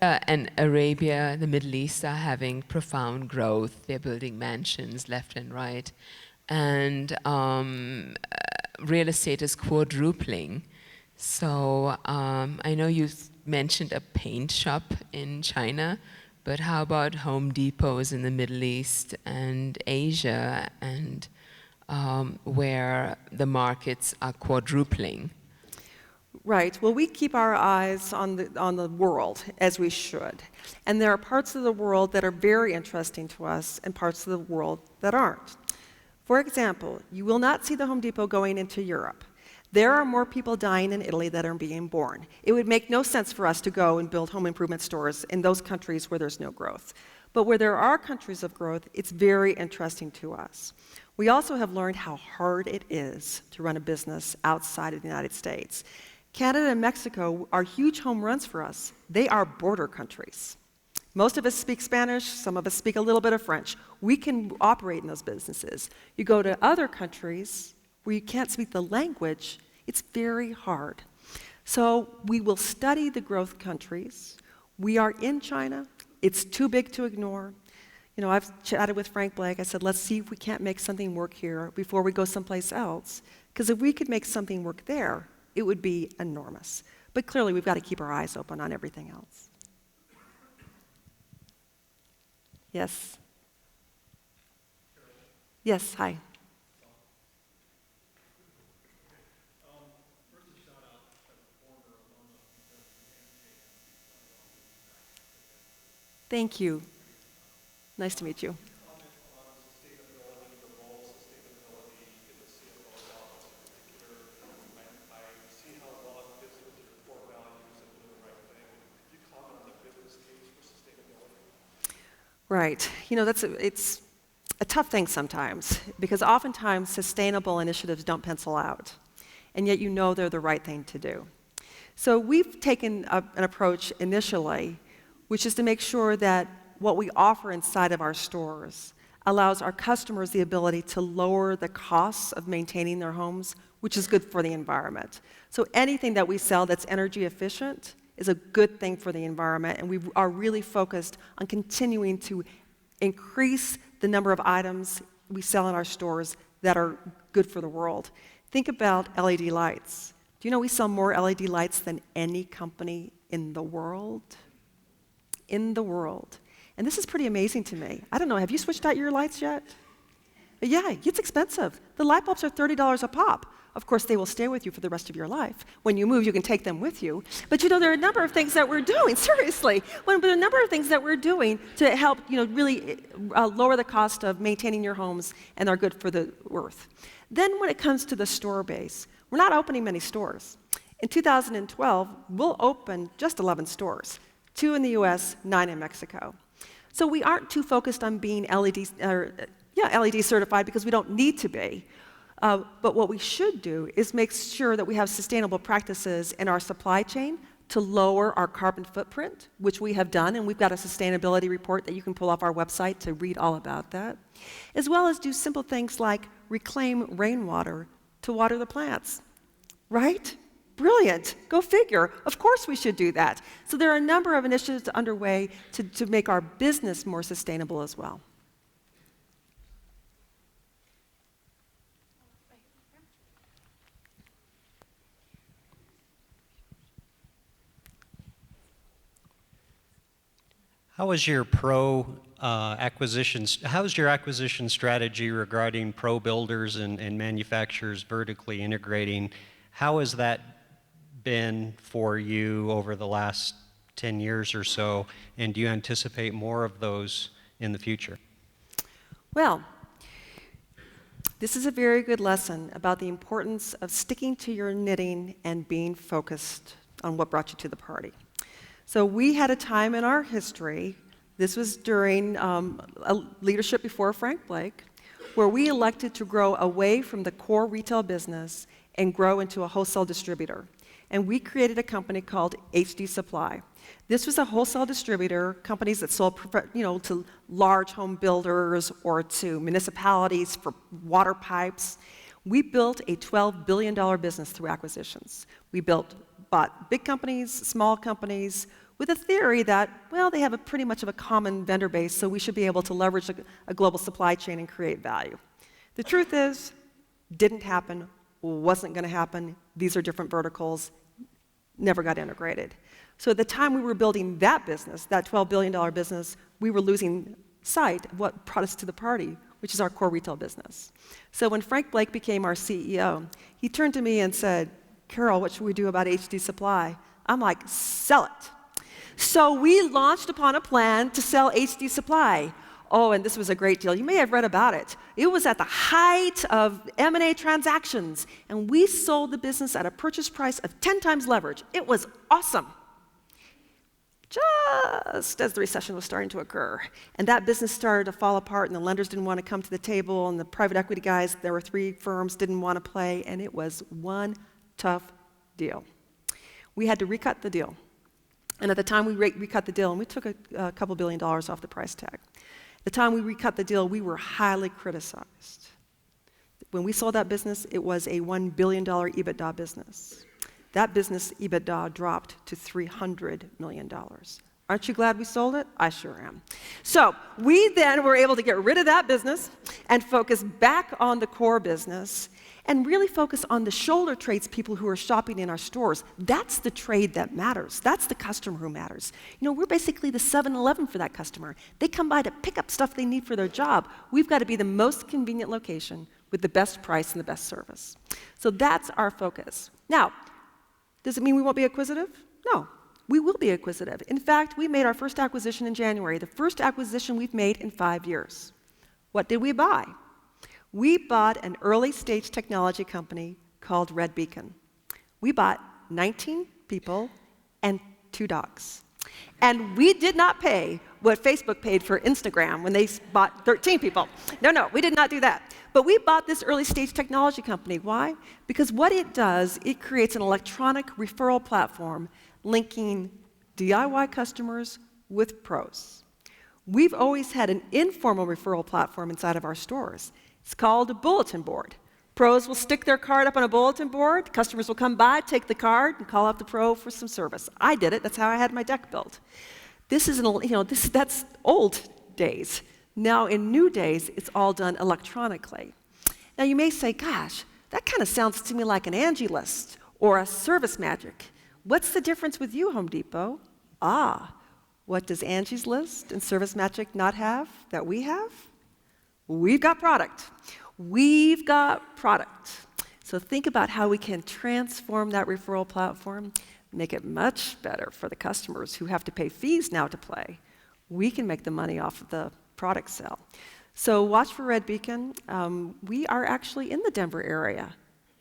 And Arabia, the Middle East are having profound growth. They're building mansions left and right. And real estate is quadrupling. So I know you mentioned a paint shop in China, but how about Home Depots in the Middle East and Asia, and where the markets are quadrupling? Right. Well, we keep our eyes on the world, as we should. And there are parts of the world that are very interesting to us and parts of the world that aren't. For example, you will not see the Home Depot going into Europe. There are more people dying in Italy that are being born. It would make no sense for us to go and build home improvement stores in those countries where there's no growth. But where there are countries of growth, it's very interesting to us. We also have learned how hard it is to run a business outside of the United States. Canada and Mexico are huge home runs for us. They are border countries. Most of us speak Spanish, some of us speak a little bit of French. We can operate in those businesses. You go to other countries where you can't speak the language, it's very hard. So we will study the growth countries. We are in China. It's too big to ignore. You know, I've chatted with Frank Blake. I said, let's see if we can't make something work here before we go someplace else. Because if we could make something work there, it would be enormous. But clearly, we've got to keep our eyes open on everything else. Yes? Yes, hi. Thank you. Nice to meet you. Right. You know, it's a tough thing sometimes, because oftentimes sustainable initiatives don't pencil out, and yet you know they're the right thing to do. So we've taken an approach initially, which is to make sure that what we offer inside of our stores allows our customers the ability to lower the costs of maintaining their homes, which is good for the environment. So anything that we sell that's energy efficient is a good thing for the environment, and we are really focused on continuing to increase the number of items we sell in our stores that are good for the world. Think about LED lights. Do you know we sell more LED lights than any company in the world? In the world. And this is pretty amazing to me. I don't know, have you switched out your lights yet? Yeah, it's expensive. The light bulbs are $30 a pop. Of course, they will stay with you for the rest of your life. When you move, you can take them with you. But you know, there are a number of things that we're doing, seriously. There are a number of things that we're doing to help, you know, really lower the cost of maintaining your homes, and are good for the earth. Then when it comes to the store base, we're not opening many stores. In 2012, we'll open just 11 stores, 2 in the US, 9 in Mexico. So we aren't too focused on being LED certified, because we don't need to be. But what we should do is make sure that we have sustainable practices in our supply chain to lower our carbon footprint, which we have done, and we've got a sustainability report that you can pull off our website to read all about that, as well as do simple things like reclaim rainwater to water the plants, right? Brilliant. Go figure. Of course we should do that. So there are a number of initiatives underway to make our business more sustainable as well. How is your acquisition strategy regarding pro builders and manufacturers vertically integrating? How has that been for you over the last 10 years or so, and do you anticipate more of those in the future? Well, this is a very good lesson about the importance of sticking to your knitting and being focused on what brought you to the party. So we had a time in our history, this was during a leadership before Frank Blake, where we elected to grow away from the core retail business and grow into a wholesale distributor. And we created a company called HD Supply. This was a wholesale distributor, companies that sold, to large home builders or to municipalities for water pipes. We built a $12 billion business through acquisitions. We bought big companies, small companies. with a theory that, well, they have a pretty much of a common vendor base, so we should be able to leverage a global supply chain and create value. The truth is, didn't happen, wasn't going to happen. These are different verticals, never got integrated. So at the time we were building that business, that $12 billion business, we were losing sight of what brought us to the party, which is our core retail business. So when Frank Blake became our CEO, he turned to me and said, Carol, what should we do about HD Supply? I'm like, sell it. So we launched upon a plan to sell HD Supply. Oh, and this was a great deal. You may have read about it. It was at the height of M&A transactions, and we sold the business at a purchase price of 10 times leverage. It was awesome. Just as the recession was starting to occur. And that business started to fall apart, and the lenders didn't want to come to the table, and the private equity guys, there were 3 firms, didn't want to play, and it was one tough deal. We had to recut the deal. And at the time we recut the deal, and we took a couple $1 billion off the price tag. At the time we recut the deal, we were highly criticized. When we sold that business, it was a $1 billion EBITDA business. That business EBITDA dropped to $300 million. Aren't you glad we sold it? I sure am. So we then were able to get rid of that business and focus back on the core business and really focus on the shoulder trades people who are shopping in our stores. That's the trade that matters. That's the customer who matters. You know, we're basically the 7-Eleven for that customer. They come by to pick up stuff they need for their job. We've got to be the most convenient location with the best price and the best service. So that's our focus. Now, does it mean we won't be acquisitive? No, we will be acquisitive. In fact, we made our first acquisition in January, the first acquisition we've made in 5 years. What did we buy? We bought an early-stage technology company called Red Beacon. We bought 19 people and 2 dogs. And we did not pay what Facebook paid for Instagram when they bought 13 people. No, we did not do that. But we bought this early-stage technology company. Why? Because what it does, it creates an electronic referral platform linking DIY customers with pros. We've always had an informal referral platform inside of our stores. It's called a bulletin board. Pros will stick their card up on a bulletin board. Customers will come by, take the card, and call out the pro for some service. I did it. That's how I had my deck built. This is, that's old days. Now, in new days, it's all done electronically. Now, you may say, gosh, that kind of sounds to me like an Angie List or a Service Magic. What's the difference with you, Home Depot? What does Angie's List and Service Magic not have that we have? We've got product. We've got product. So think about how we can transform that referral platform, make it much better for the customers who have to pay fees now to play. We can make the money off of the product sale. So watch for Red Beacon. We are actually in the Denver area.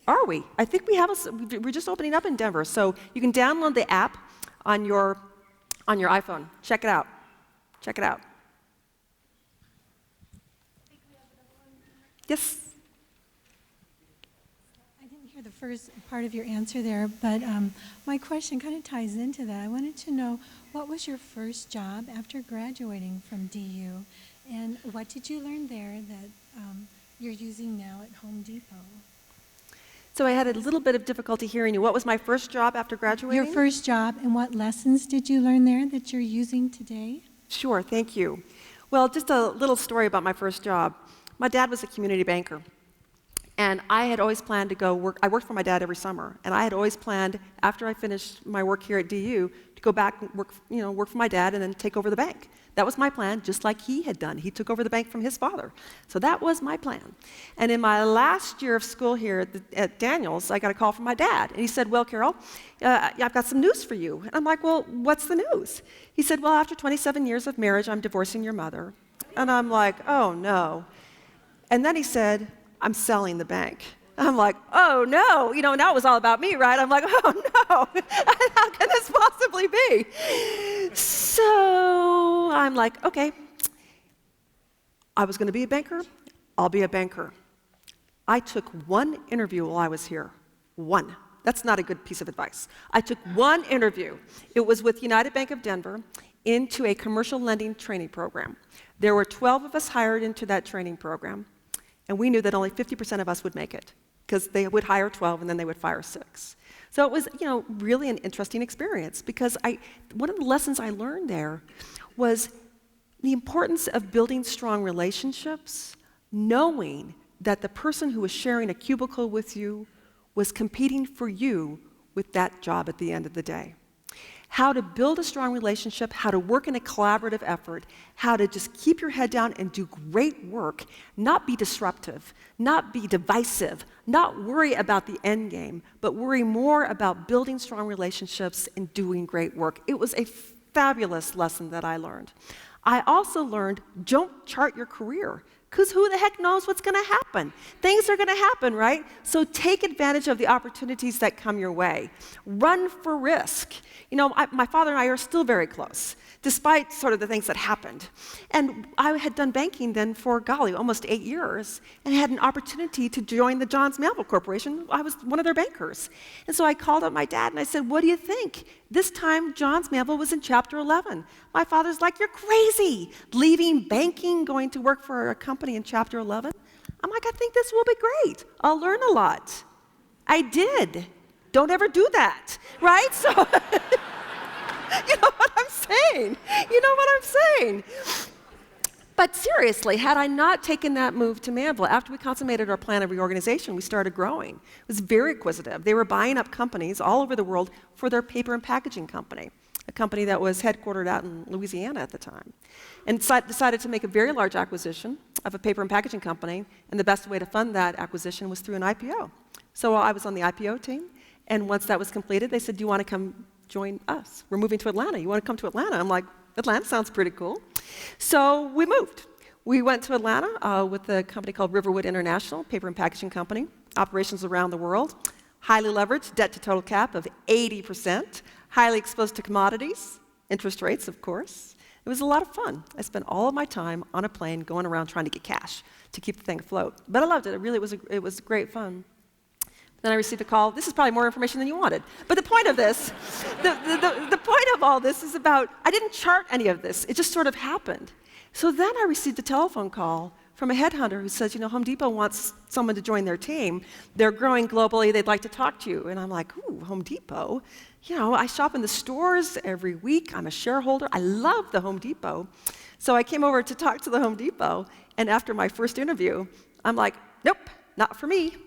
Are we? I think we're just opening up in Denver. So you can download the app on your iPhone. Check it out. Check it out. Yes? I didn't hear the first part of your answer there, but my question kind of ties into that. I wanted to know, what was your first job after graduating from DU, and what did you learn there that you're using now at Home Depot? So I had a little bit of difficulty hearing you. What was my first job after graduating? Your first job, and what lessons did you learn there that you're using today? Sure, thank you. Well, just a little story about my first job. My dad was a community banker, and I had always planned to go work. I worked for my dad every summer, and I had always planned, after I finished my work here at DU, to go back and work for my dad and then take over the bank. That was my plan, just like he had done. He took over the bank from his father. So that was my plan. And in my last year of school here at Daniels, I got a call from my dad. And he said, well, Carol, I've got some news for you. And I'm like, well, what's the news? He said, well, after 27 years of marriage, I'm divorcing your mother. And I'm like, oh, no. And then he said, I'm selling the bank. I'm like, oh, no. Now it was all about me, right? I'm like, oh, no. How can this possibly be? So I'm like, okay. I was going to be a banker. I'll be a banker. I took one interview while I was here. One. That's not a good piece of advice. I took one interview. It was with United Bank of Denver into a commercial lending training program. There were 12 of us hired into that training program, and we knew that only 50% of us would make it. because they would hire 12 and then they would fire 6. So it was, really an interesting experience because one of the lessons I learned there was the importance of building strong relationships, knowing that the person who was sharing a cubicle with you was competing for you with that job at the end of the day. How to build a strong relationship, how to work in a collaborative effort, how to just keep your head down and do great work, not be disruptive, not be divisive, not worry about the end game, but worry more about building strong relationships and doing great work. It was a fabulous lesson that I learned. I also learned, don't chart your career, because who the heck knows what's going to happen? Things are going to happen, right? So take advantage of the opportunities that come your way. Run for risk. My father and I are still very close, despite sort of the things that happened. And I had done banking then for, almost 8 years, and had an opportunity to join the Johns Manville Corporation. I was one of their bankers. And so I called up my dad and I said, what do you think? This time, Johns Manville was in Chapter 11. My father's like, you're crazy, leaving banking, going to work for a company in Chapter 11? I'm like, I think this will be great. I'll learn a lot. I did. Don't ever do that, right? So, you know what I'm saying? But seriously, had I not taken that move to Manville, after we consummated our plan of reorganization, we started growing. It was very acquisitive. They were buying up companies all over the world for their paper and packaging company, a company that was headquartered out in Louisiana at the time, and decided to make a very large acquisition of a paper and packaging company, and the best way to fund that acquisition was through an IPO. So I was on the IPO team, and once that was completed, they said, do you want to come join us? We're moving to Atlanta. You want to come to Atlanta? I'm like, Atlanta sounds pretty cool. So we moved. We went to Atlanta with a company called Riverwood International, paper and packaging company, operations around the world, highly leveraged, debt to total cap of 80%, highly exposed to commodities, interest rates, of course. It was a lot of fun. I spent all of my time on a plane going around trying to get cash to keep the thing afloat. But I loved it. It was great fun. Then I received a call. This is probably more information than you wanted. But the point of this, the point of all this is about, I didn't chart any of this. It just sort of happened. So then I received a telephone call from a headhunter who says, Home Depot wants someone to join their team. They're growing globally. They'd like to talk to you. And I'm like, ooh, Home Depot? I shop in the stores every week. I'm a shareholder. I love the Home Depot. So I came over to talk to the Home Depot. And after my first interview, I'm like, nope, not for me.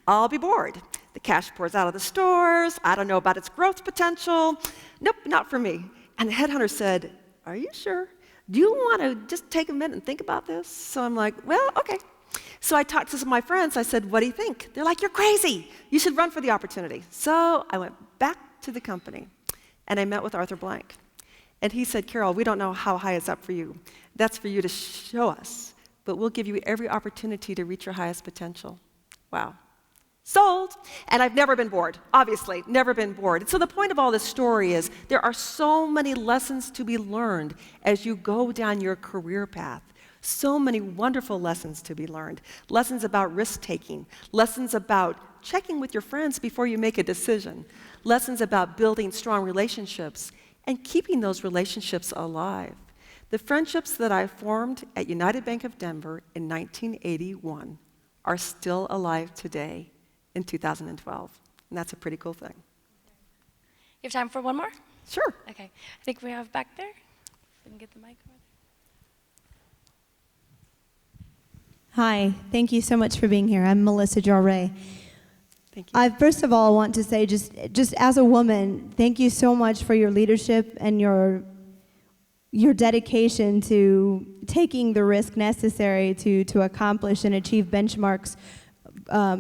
I'll be bored. The cash pours out of the stores. I don't know about its growth potential. Nope, not for me. And the headhunter said, are you sure? Do you want to just take a minute and think about this? So I'm like, well, okay. So I talked to some of my friends. I said, what do you think? They're like, you're crazy. You should run for the opportunity. So I went back to the company, and I met with Arthur Blank. And he said, Carol, we don't know how high it's up for you. That's for you to show us. But we'll give you every opportunity to reach your highest potential. Wow. Sold. And I've never been bored, obviously, never been bored. So the point of all this story is there are so many lessons to be learned as you go down your career path. So many wonderful lessons to be learned. Lessons about risk-taking. Lessons about checking with your friends before you make a decision. Lessons about building strong relationships and keeping those relationships alive. The friendships that I formed at United Bank of Denver in 1981 are still alive today in 2012. And that's a pretty cool thing. You have time for one more? Sure. Okay. I think we have back there. If we can get the mic over there. Hi. Thank you so much for being here. I'm Melissa Jarre. Thank you. I first of all want to say, just as a woman, thank you so much for your leadership and your dedication to taking the risk necessary to accomplish and achieve benchmarks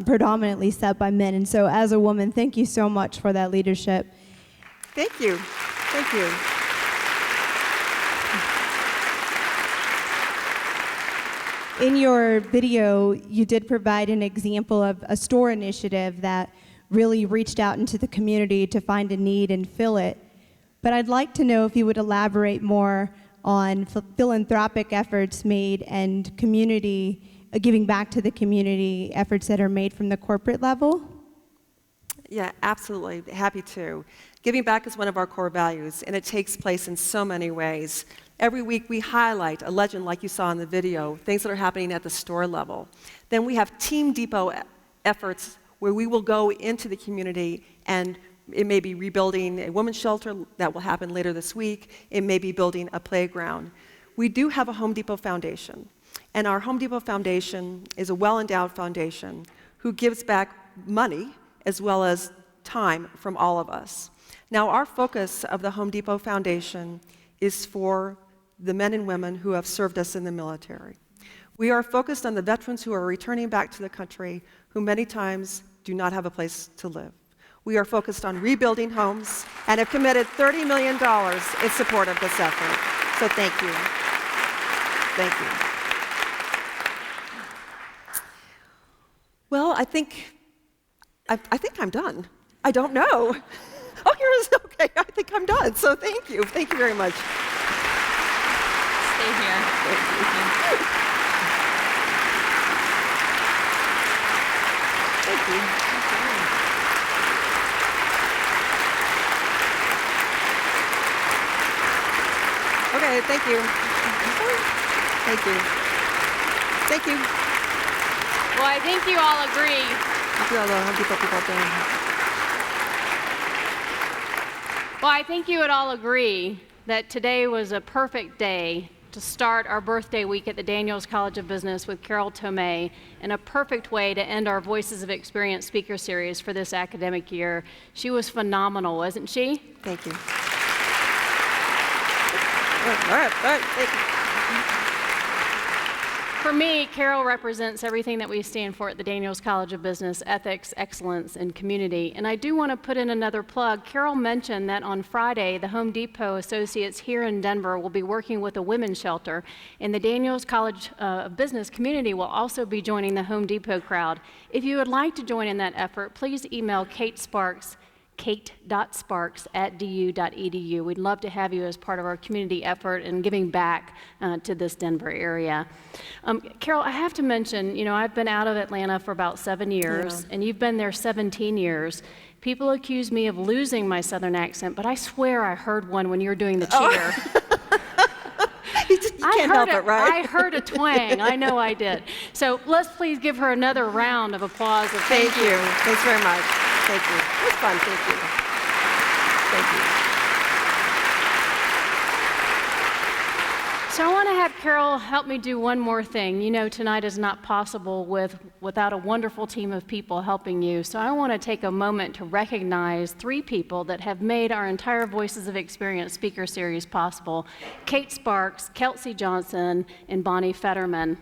predominantly set by men. And so as a woman, thank you so much for that leadership. Thank you. Thank you. In your video, you did provide an example of a store initiative that really reached out into the community to find a need and fill it. But I'd like to know if you would elaborate more on philanthropic efforts made and community giving back to the community efforts that are made from the corporate level? Yeah, absolutely. Happy to. Giving back is one of our core values, and it takes place in so many ways. Every week we highlight a legend like you saw in the video, things that are happening at the store level. Then we have Team Depot efforts where we will go into the community, and it may be rebuilding a women's shelter that will happen later this week. It may be building a playground. We do have a Home Depot Foundation, and our Home Depot Foundation is a well-endowed foundation who gives back money as well as time from all of us. Now, our focus of the Home Depot Foundation is for the men and women who have served us in the military. We are focused on the veterans who are returning back to the country, who many times do not have a place to live. We are focused on rebuilding homes and have committed $30 million in support of this effort. So thank you. Thank you. Well, I think I'm done. I don't know. Oh, here it is. Okay, I think I'm done. So thank you. Thank you very much. Stay here. Thank you. Okay, thank you. Thank you. Thank you. Well, I think you all agree. Well, I think you would all agree that today was a perfect day to start our birthday week at the Daniels College of Business with Carol Tomé, and a perfect way to end our Voices of Experience speaker series for this academic year. She was phenomenal, wasn't she? Thank you. All right, thank you. For me, Carol represents everything that we stand for at the Daniels College of Business: ethics, excellence, and community. And I do want to put in another plug. Carol mentioned that on Friday, the Home Depot associates here in Denver will be working with a women's shelter, and the Daniels College of Business community will also be joining the Home Depot crowd. If you would like to join in that effort, please email Kate Sparks, kate.sparks@du.edu. We'd love to have you as part of our community effort and giving back to this Denver area. Carol, I have to mention, you know, I've been out of Atlanta for about 7 years, and you've been there 17 years. People accuse me of losing my Southern accent, but I swear I heard one when you were doing the cheer. You can't help it, right? I heard a twang. I know I did. So let's please give her another round of applause. Thank you. Thanks very much. Thank you. It was fun. Thank you. Thank you. So I want to have Carol help me do one more thing. You know, tonight is not possible without a wonderful team of people helping you. So I want to take a moment to recognize 3 people that have made our entire Voices of Experience speaker series possible: Kate Sparks, Kelsey Johnson, and Bonnie Fetterman.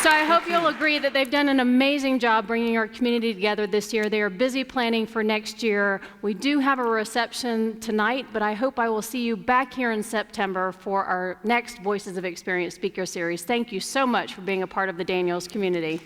So I hope you'll agree that they've done an amazing job bringing our community together this year. They are busy planning for next year. We do have a reception tonight, but I hope I will see you back here in September for our next Voices of Experience speaker series. Thank you so much for being a part of the Daniels community.